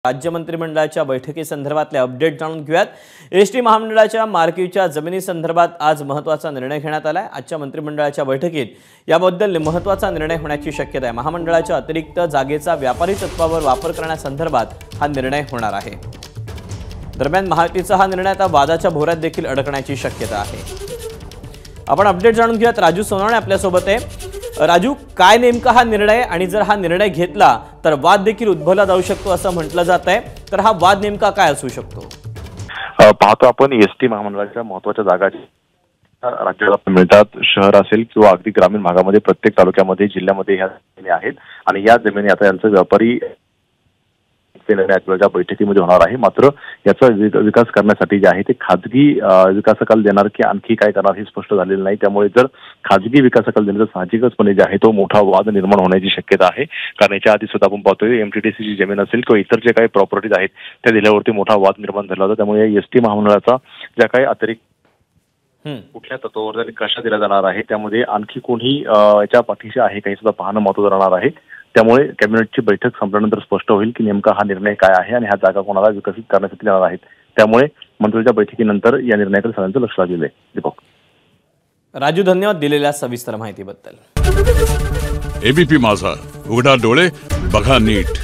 राज्य मंत्रिमंडळाच्या बैठकीसंदर्भातले अपडेट जाणून घेऊयात। एसटी महामंडळाच्या मार्कीच्या जमिनी संदर्भात आज महत्त्वाचा निर्णय घेण्यात आलाय। आजच्या मंत्रिमंडळाच्या बैठकीत याबद्दल महत्त्वाचा निर्णय होण्याची शक्यता आहे। महामंडळाच्या अतिरिक्त जागेचा व्यापारी तत्वावर वापर करण्यासंदर्भात हा निर्णय होणार आहे। दरम्यान महायुतीचा हा निर्णय आता वादाच्या भोवऱ्यात देखील अडकण्याची शक्यता आहे। आपण अपडेट जाणून घेऊयात। राजू सोनवणे आपल्या सोबत आहे। राजू, काय नेमका हा निर्णय आणि जर हा निर्णय घेतला तर वाद देखील उद्भवला जाऊ शकतो असं म्हटलं जात आहे, तर हा वाद नेमका काय असू शकतो? पाहतो आपण एसटी महामंडळाच्या महत्त्वाच्या जागा राज्याला मिळतात। शहर असेल किंवा अगदी ग्रामीण भागामध्ये प्रत्येक तालुक्यामध्ये जिल्ह्यामध्ये ह्या जमिनी आहेत आणि या जमिनी आता यांचा व्यापारी निर्णय बैठकीमध्ये होणार आहे। मात्र याचा विकास करण्यासाठी जे आहे ते खाजगी विकासकाला देणार की आणखी काय करणार हे स्पष्ट झालेलं नाही। त्यामुळे जर खाजगी विकासकाला दिलं तर साहजिकचपणे जे आहे तो मोठा वाद निर्माण होण्याची शक्यता आहे। कारण याच्या आधी सुद्धा आपण पाहतोय एमटीडीसीची जमीन असेल किंवा इतर जे काही प्रॉपर्टीज आहेत त्या दिल्यावरती मोठा वाद निर्माण झाला होता। त्यामुळे एसटी महामंडळाचा ज्या काही अतिरिक्त कुठल्या तत्वावर आणि कशा दिला जाणार आहे त्यामध्ये आणखी कोणी याच्या पाठीशी आहे काही सुद्धा पाहणं महत्त्वाचं राहणार आहे। त्यामुळे कॅबिनेटची बैठक संपल्यानंतर स्पष्ट होईल की नेमका हा निर्णय काय आहे आणि ह्या जागा कोणाला विकसित करण्यासाठी जाणार आहेत। त्यामुळे मंत्र्यांच्या बैठकीनंतर या निर्णयाकडे सगळ्यांचं लक्ष लागलेलं आहे। दीपक, राजू, धन्यवाद दिलेल्या सविस्तर माहितीबद्दल। एबीपी माझा, उघडा डोळे बघा नीट।